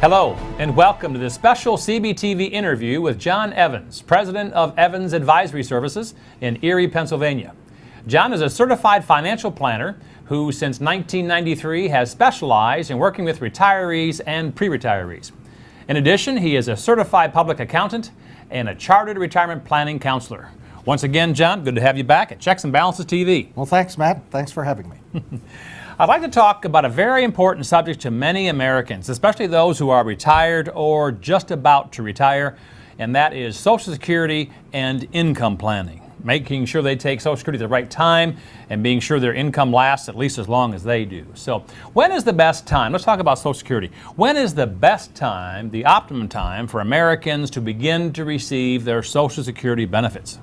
Hello, and welcome to this special CBTV interview with John Evans, president of Evans Advisory Services in Erie, Pennsylvania. John is a certified financial planner who, since 1993, has specialized in working with retirees and pre-retirees. In addition, he is a certified public accountant and a chartered retirement planning counselor. Once again, John, good to have you back at Checks and Balances TV. Well, thanks, Matt. Thanks for having me. I'd like to talk about a very important subject to many Americans, especially those who are retired or just about to retire, and that is Social Security and income planning. Making sure they take Social Security at the right time and being sure their income lasts at least as long as they do. So when is the best time? Let's talk about Social Security. When is the best time, the optimum time for Americans to begin to receive their Social Security benefits?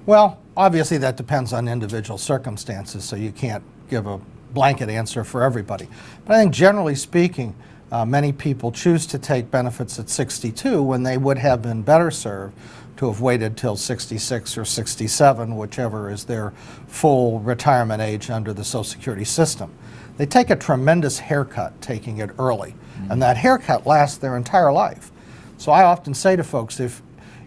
Well, obviously that depends on individual circumstances, so you can't give a blanket answer for everybody. But I think generally speaking, many people choose to take benefits at 62 when they would have been better served to have waited till 66 or 67, whichever is their full retirement age under the Social Security system. They take a tremendous haircut taking it early, and that haircut lasts their entire life. So I often say to folks, if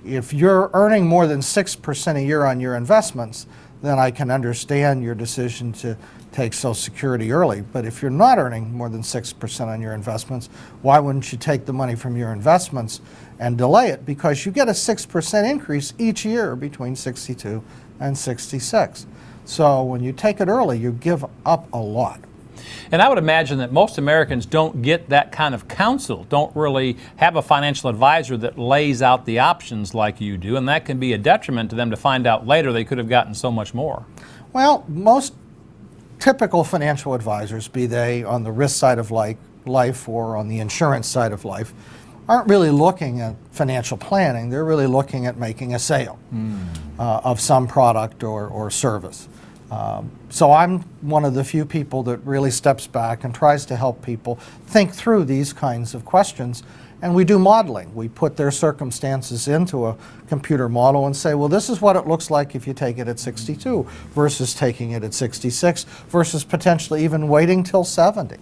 you're earning more than 6% a year on your investments, then I can understand your decision to take Social Security early. But if you're not earning more than 6% on your investments, why wouldn't you take the money from your investments and delay it? Because you get a 6% increase each year between 62 and 66. So when you take it early, you give up a lot. And I would imagine that most Americans don't get that kind of counsel, don't really have a financial advisor that lays out the options like you do, and that can be a detriment to them to find out later they could have gotten so much more. Well, most typical financial advisors, be they on the risk side of life or on the insurance side of life, aren't really looking at financial planning. They're really looking at making a sale of some product or service. So I'm one of the few people that really steps back and tries to help people think through these kinds of questions. And we do modeling. We put their circumstances into a computer model and say, well, this is what it looks like if you take it at 62 versus taking it at 66 versus potentially even waiting till 70.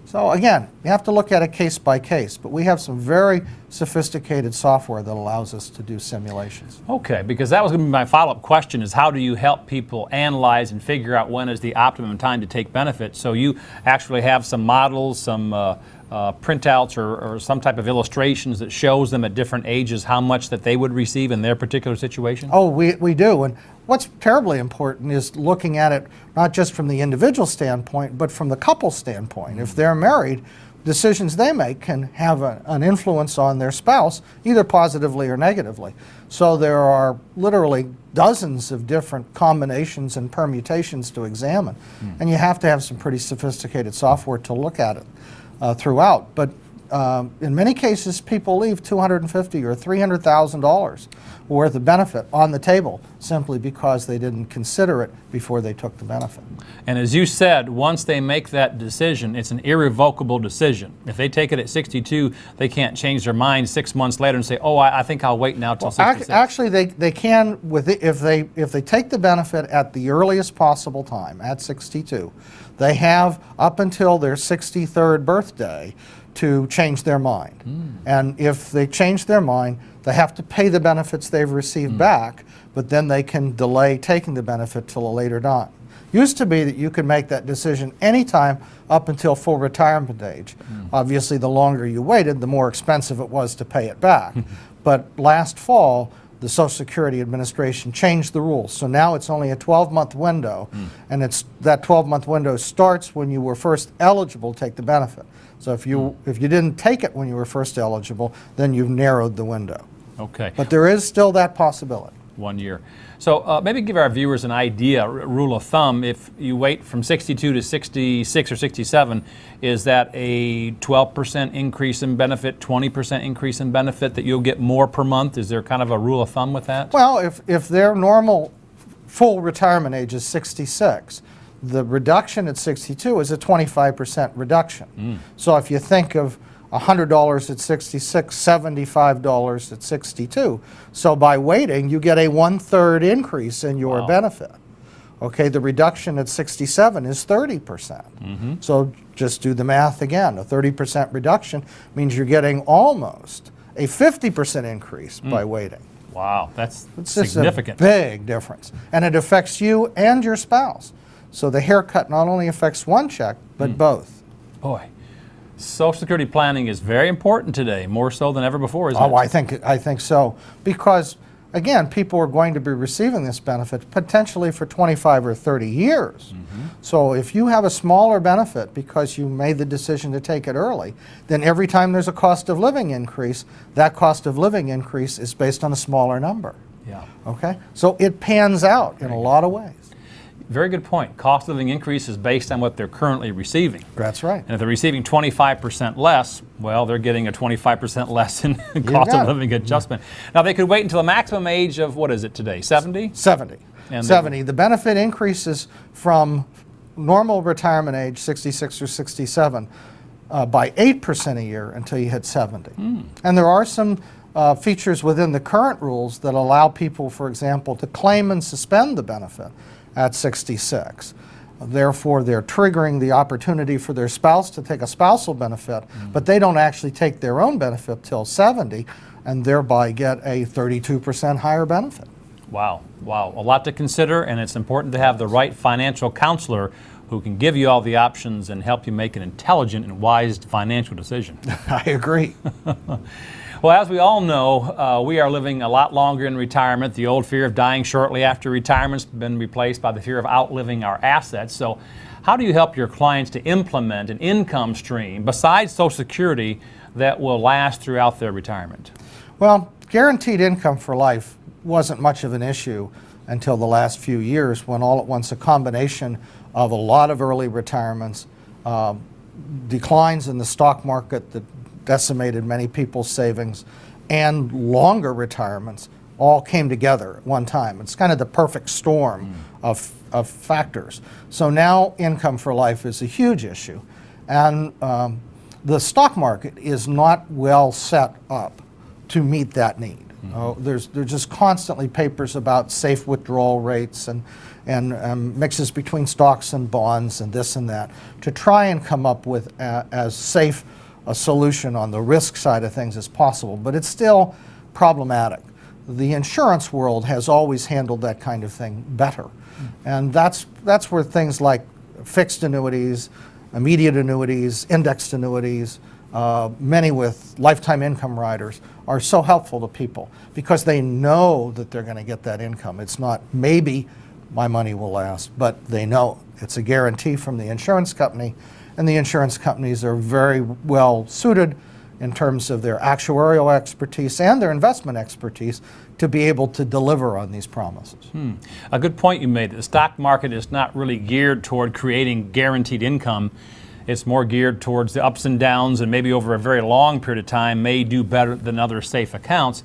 So again, you have to look at it case by case, but we have some very sophisticated software that allows us to do simulations. Okay, because that was going to be my follow-up question, is how do you help people analyze and figure out when is the optimum time to take benefits? So you actually have some models, some printouts or some type of illustrations that shows them at different ages how much that they would receive in their particular situation? Oh, we do. And what's terribly important is looking at it not just from the individual standpoint, but from the couple standpoint. If they're married, decisions they make can have an influence on their spouse, either positively or negatively. So there are literally dozens of different combinations and permutations to examine. And you have to have some pretty sophisticated software to look at it throughout. But in many cases, people leave $250,000 or $300,000 worth of benefit on the table simply because they didn't consider it before they took the benefit. And as you said, once they make that decision, it's an irrevocable decision. If they take it at 62, they can't change their mind 6 months later and say, oh, I think I'll wait now till 66. Actually, they can, if they take the benefit at the earliest possible time, at 62, they have up until their 63rd birthday to change their mind. And if they change their mind, they have to pay the benefits they've received back, but then they can delay taking the benefit till a later date. Used to be that you could make that decision anytime up until full retirement age. Obviously, the longer you waited, the more expensive it was to pay it back. But last fall, the Social Security Administration changed the rules. So now it's only a 12-month window, and that 12-month window starts when you were first eligible to take the benefit. So if you didn't take it when you were first eligible, then you've narrowed the window. Okay. But there is still that possibility. 1 year. So maybe give our viewers an idea, rule of thumb, if you wait from 62 to 66 or 67, is that a 12% increase in benefit, 20% increase in benefit that you'll get more per month? Is there kind of a rule of thumb with that? Well, if their normal full retirement age is 66, the reduction at 62 is a 25% reduction. So if you think of $100 at 66, $75 at 62. So by waiting, you get a 1/3 increase in your benefit. Okay, the reduction at 67 is 30%. So just do the math again. A 30% reduction means you're getting almost a 50% increase by waiting. Wow, that's It's just significant. a big difference. And it affects you and your spouse. So the haircut not only affects one check, but both. Boy, Social Security planning is very important today, more so than ever before, isn't it? Oh, I think so. Because, again, people are going to be receiving this benefit potentially for 25 or 30 years. So if you have a smaller benefit because you made the decision to take it early, then every time there's a cost of living increase, that cost of living increase is based on a smaller number. Yeah. Okay? So it pans out in a lot of ways. Very good point. Cost of living increase is based on what they're currently receiving. That's right. And if they're receiving 25% less, well, they're getting a 25% less in cost of living adjustment. Now, they could wait until the maximum age of, what is it today, 70? 70. And 70. The benefit increases from normal retirement age, 66 or 67, by 8% a year until you hit 70. And there are some features within the current rules that allow people, for example, to claim and suspend the benefit at 66. Therefore, they're triggering the opportunity for their spouse to take a spousal benefit, but they don't actually take their own benefit till 70 and thereby get a 32% higher benefit. Wow, wow. A lot to consider, and it's important to have the right financial counselor who can give you all the options and help you make an intelligent and wise financial decision. I agree. Well, as we all know, we are living a lot longer in retirement. The old fear of dying shortly after retirement's been replaced by the fear of outliving our assets. So how do you help your clients to implement an income stream besides Social Security that will last throughout their retirement? Well, guaranteed income for life wasn't much of an issue until the last few years, when all at once a combination of a lot of early retirements, declines in the stock market that decimated many people's savings, and longer retirements all came together at one time. It's kind of the perfect storm of factors. So now income for life is a huge issue. And the stock market is not well set up to meet that need. There's just constantly papers about safe withdrawal rates and mixes between stocks and bonds and this and that to try and come up with as safe a solution on the risk side of things as possible. But it's still problematic. The insurance world has always handled that kind of thing better. And that's where things like fixed annuities, immediate annuities, indexed annuities, many with lifetime income riders are so helpful to people because they know that they're going to get that income. It's not maybe my money will last, but they know it's a guarantee from the insurance company, and the insurance companies are very well suited in terms of their actuarial expertise and their investment expertise to be able to deliver on these promises. A good point you made. The stock market is not really geared toward creating guaranteed income. It's more geared towards the ups and downs, and maybe over a very long period of time may do better than other safe accounts.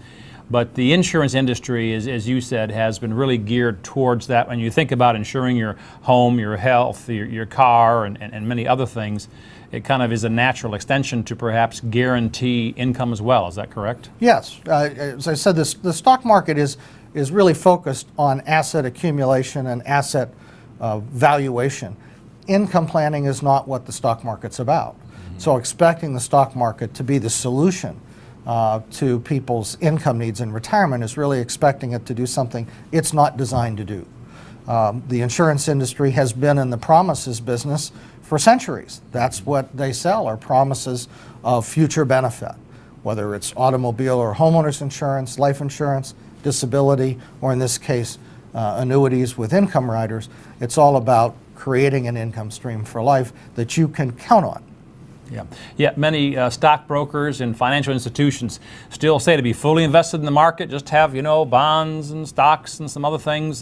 But the insurance industry, as you said, has been really geared towards that. When you think about insuring your home, your health, your car, and many other things, it kind of is a natural extension to perhaps guarantee income as well. Is that correct? Yes. As I said, the stock market is really focused on asset accumulation and asset valuation. Income planning is not what the stock market's about. So expecting the stock market to be the solution to people's income needs in retirement is really expecting it to do something it's not designed to do. The insurance industry has been in the promises business for centuries. That's what they sell, are promises of future benefit, whether it's automobile or homeowners insurance, life insurance, disability, or in this case, annuities with income riders. It's all about creating an income stream for life that you can count on. Yeah. Many stockbrokers and financial institutions still say to be fully invested in the market, just have bonds and stocks and some other things.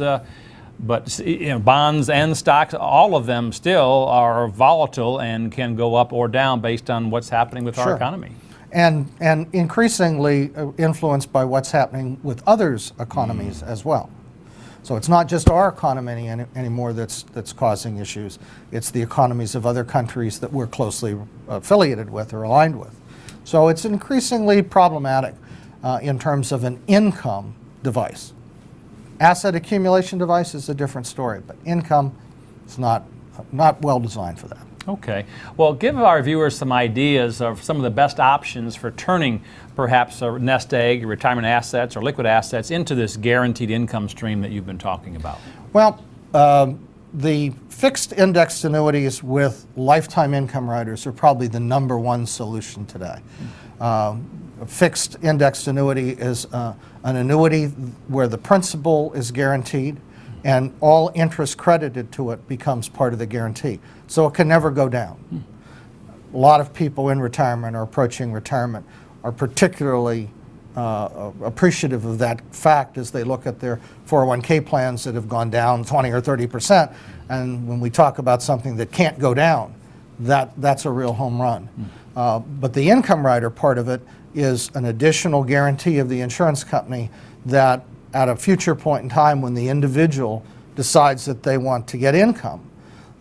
But bonds and stocks, all of them still are volatile and can go up or down based on what's happening with our economy. And increasingly influenced by what's happening with others' economies as well. So it's not just our economy anymore that's causing issues. It's the economies of other countries that we're closely affiliated with or aligned with. So it's increasingly problematic in terms of an income device. Asset accumulation device is a different story, but income is not well designed for that. Okay. Well, give our viewers some ideas of some of the best options for turning perhaps a nest egg, retirement assets, or liquid assets into this guaranteed income stream that you've been talking about. Well, the fixed indexed annuities with lifetime income riders are probably the #1 solution today. A fixed indexed annuity is an annuity where the principal is guaranteed and all interest credited to it becomes part of the guarantee. So it can never go down. A lot of people in retirement or approaching retirement are particularly appreciative of that fact as they look at their 401k plans that have gone down 20 or 30%. And when we talk about something that can't go down, that's a real home run. But the income rider part of it is an additional guarantee of the insurance company that at a future point in time when the individual decides that they want to get income,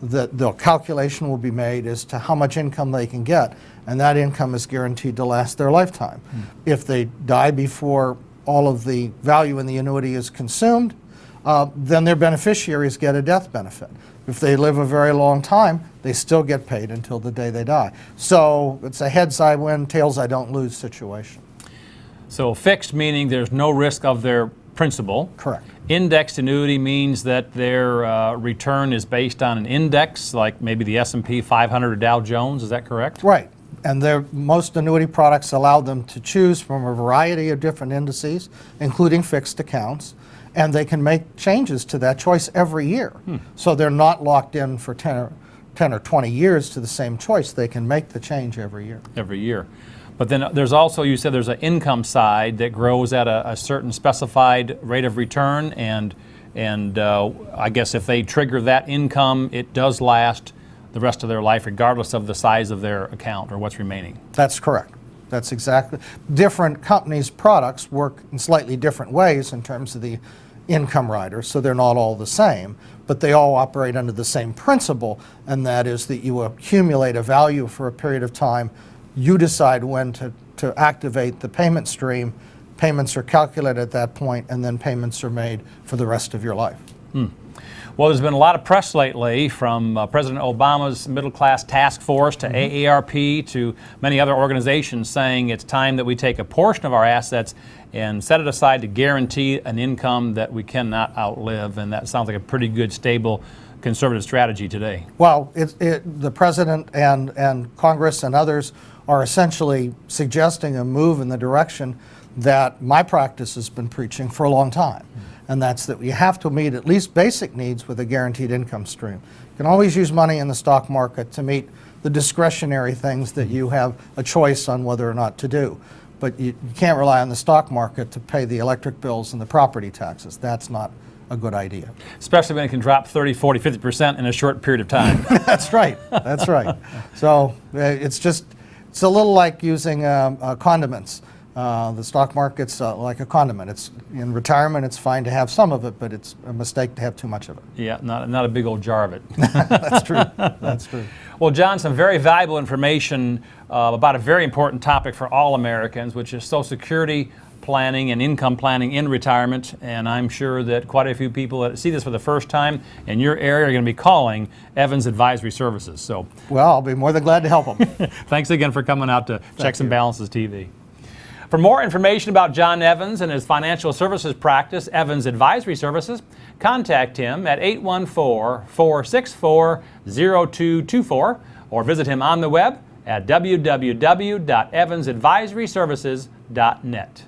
that the calculation will be made as to how much income they can get, and that income is guaranteed to last their lifetime. If they die before all of the value in the annuity is consumed, then their beneficiaries get a death benefit. If they live a very long time, they still get paid until the day they die. So it's a heads I win, tails I don't lose situation. So fixed meaning there's no risk of their principal. Correct. Indexed annuity means that their return is based on an index, like maybe the S&P 500 or Dow Jones. Is that correct? Right. And most annuity products allow them to choose from a variety of different indices, including fixed accounts, and they can make changes to that choice every year. So they're not locked in for 10 or 20 years to the same choice. They can make the change every year. Every year. But then there's also, you said there's an income side that grows at a certain specified rate of return, and I guess if they trigger that income, it does last the rest of their life regardless of the size of their account or what's remaining. That's correct. That's exactly. Different companies' products work in slightly different ways in terms of the income riders, so they're not all the same, but they all operate under the same principle, and that is that you accumulate a value for a period of time. You decide when to activate the payment stream. Payments are calculated at that point, and then payments are made for the rest of your life. Well, there's been a lot of press lately from President Obama's middle class task force to AARP to many other organizations saying it's time that we take a portion of our assets and set it aside to guarantee an income that we cannot outlive. And that sounds like a pretty good, stable, conservative strategy today. Well, the President and Congress and others are essentially suggesting a move in the direction that my practice has been preaching for a long time. And that's that you have to meet at least basic needs with a guaranteed income stream. You can always use money in the stock market to meet the discretionary things that you have a choice on whether or not to do. But you can't rely on the stock market to pay the electric bills and the property taxes. That's not a good idea. Especially when it can drop 30, 40, 50% in a short period of time. That's right. That's right. So it's a little like using condiments. The stock market's like a condiment. It's in retirement. It's fine to have some of it, but it's a mistake to have too much of it. Yeah, not a big old jar of it. That's true. That's true. Well, John, some very valuable information about a very important topic for all Americans, which is Social Security planning and income planning in retirement. And I'm sure that quite a few people that see this for the first time in your area are going to be calling Evans Advisory Services. So, well, I'll be more than glad to help them. Thanks again for coming out to Checks and Balances TV. For more information about John Evans and his financial services practice, Evans Advisory Services, contact him at 814-464-0224 or visit him on the web at www.evansadvisoryservices.net.